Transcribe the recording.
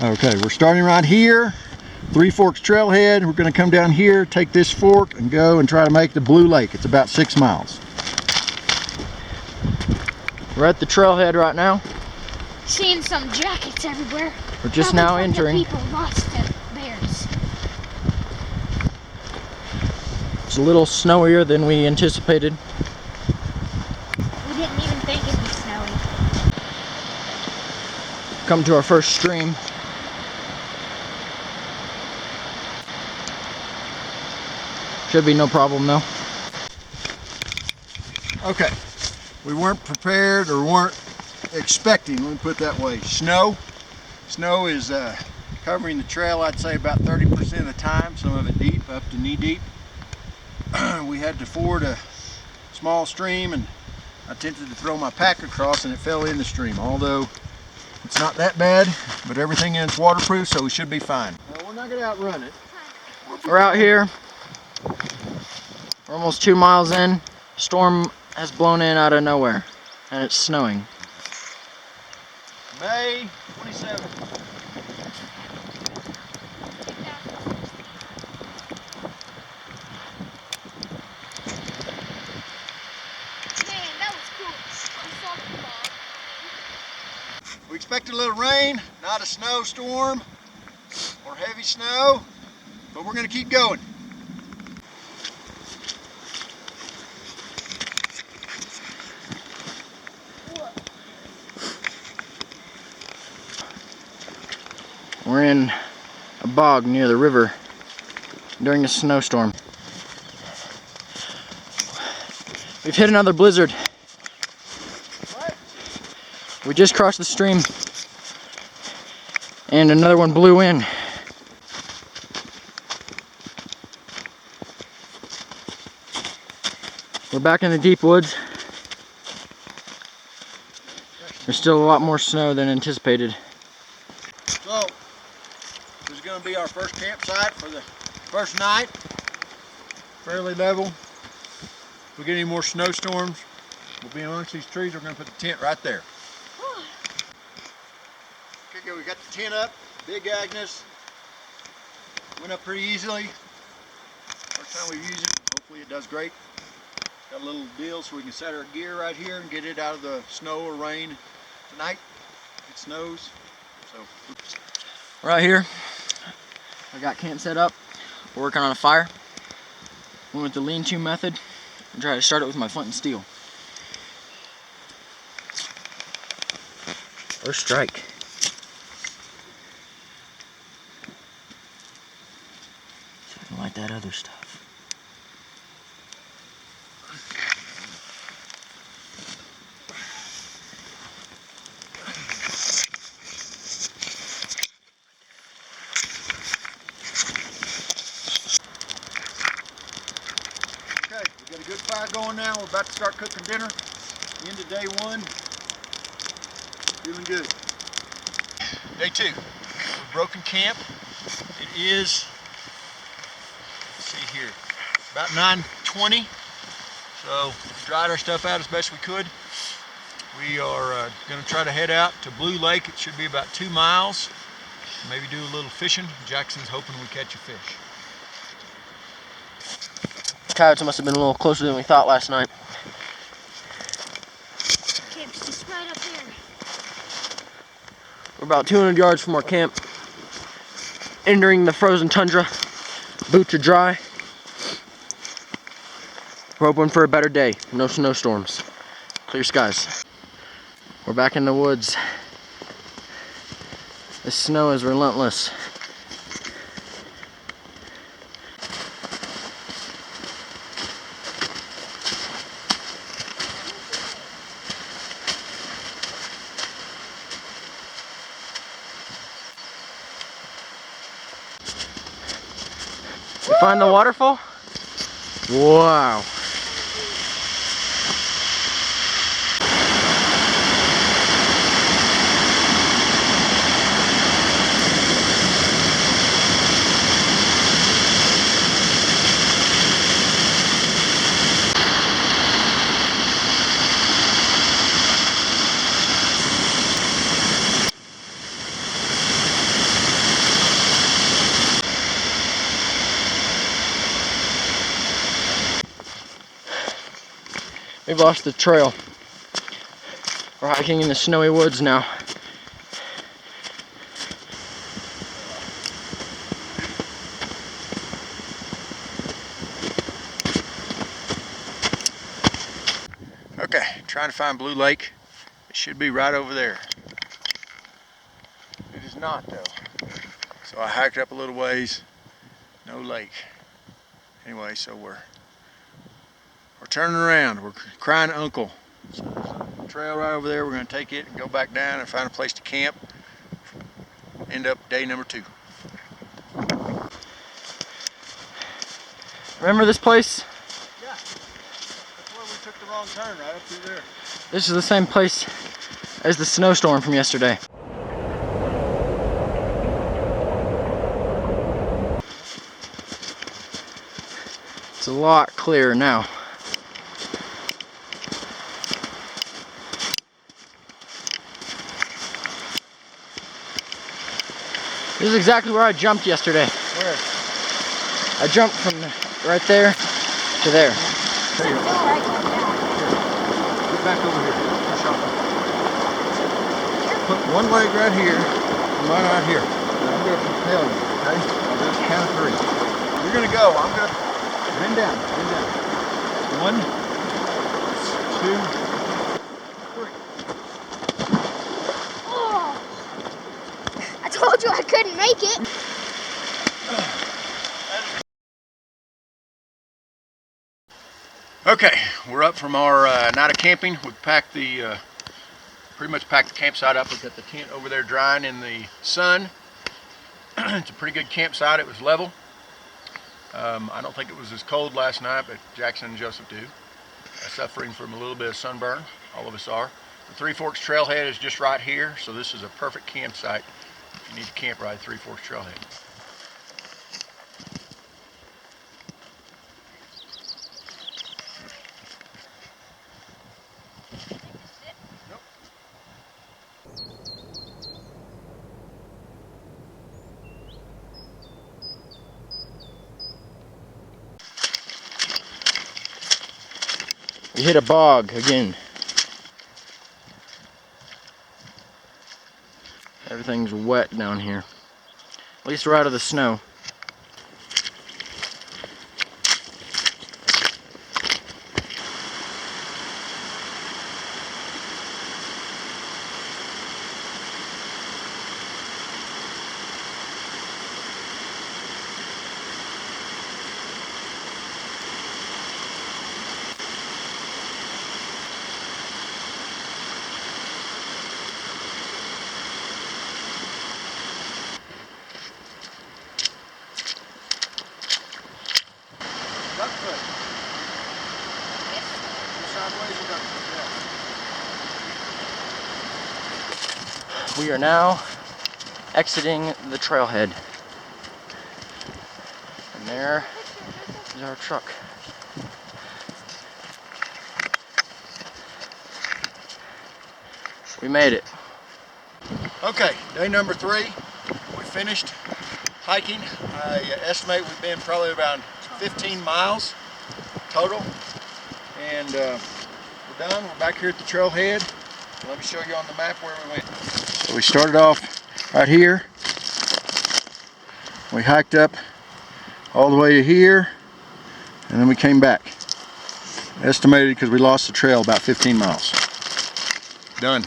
Okay, we're starting right here. Three Forks Trailhead. We're going to come down here, take this fork, and go and try to make the Blue Lake. It's about 6 miles. We're at the trailhead right now. Seeing some jackets everywhere. We're just now entering. The people lost to bears. It's a little snowier than we anticipated. We didn't even think it'd be snowy. Come to our first stream. Should be no problem though. Okay, we weren't prepared or weren't expecting, let me put it that way, snow. Snow is covering the trail, I'd say about 30% of the time, some of it deep, up to knee deep. We had to ford a small stream and I attempted to throw my pack across and it fell in the stream, although it's not that bad, but everything in it's waterproof, so we should be fine. We're not going to outrun it. We're out here. We're almost 2 miles in. Storm has blown in out of nowhere and it's snowing. May 27th. Man, that was cool. I saw the ball. We expect a little rain, not a snowstorm or heavy snow, but we're going to keep going. We're in a bog near the river during a snowstorm. We've hit another blizzard. What? We just crossed the stream and another one blew in. We're back in the deep woods. There's still a lot more snow than anticipated. So, this is going to be our first campsite for the first night. Fairly level. If we get any more snowstorms, we'll be amongst these trees. We're going to put the tent right there. Okay, we got the tent up. Big Agnes. Went up pretty easily. First time we've used it. Hopefully it does great. Got a little deal so we can set our gear right here and get it out of the snow or rain tonight. It snows. So. Right here, I got camp set up. We're working on a fire. Went with the lean-to method and try to start it with my flint and steel. First strike. So I can light that other stuff. We got a good fire going now. We're about to start cooking dinner. End of day one. Feeling good. Day two. We're broken camp. It is, let's see here, about 9:20. So we dried our stuff out as best we could. We are going to try to head out to Blue Lake. It should be about 2 miles. Maybe do a little fishing. Jackson's hoping we catch a fish. Coyotes must have been a little closer than we thought last night. Camp's just right up here. We're about 200 yards from our camp. Entering the frozen tundra. Boots are dry. We're hoping for a better day. No snowstorms. Clear skies. We're back in the woods. The snow is relentless. You find the waterfall? Wow. We've lost the trail. We're hiking in the snowy woods now. Okay, trying to find Blue Lake. It should be right over there. It is not though. So I hiked up a little ways. No lake. Anyway, so we're turning around. We're crying uncle. So there's a trail right over there. We're going to take it and go back down and find a place to camp. End up day number 2. Remember this place? Yeah, that's where we took the wrong turn, right up through there. This is the same place as the snowstorm from yesterday. It's a lot clearer now. This is exactly where I jumped yesterday. Where? I jumped from right there to there. Get back over here. Push off. Put one leg right here and one right here. And I'm going to propel you, okay? I'll do a count of 3. You're going to go. I'm going to bend down. Bend down. 1, 2, 3. Oh, I told you I couldn't make it. Okay, we're up from our night of camping. We've packed the, pretty much packed the campsite up. We've got the tent over there drying in the sun. It's a pretty good campsite. It was level. I don't think it was as cold last night, but Jackson and Joseph do. Suffering from a little bit of sunburn. All of us are. The Three Forks Trailhead is just right here, so this is a perfect campsite if you need to camp right at Three Forks Trailhead. We hit a bog again. Everything's wet down here. At least we're out of the snow. Duck foot. Sideways or duck foot? We are now exiting the trailhead. And there is our truck. We made it. Okay, day number 3. We finished hiking. I estimate we've been probably about 15 miles total. And we're done. We're back here at the trailhead. Let me show you on the map where we went. So we started off right here. We hiked up all the way to here. And then we came back. Estimated because we lost the trail about 15 miles. Done.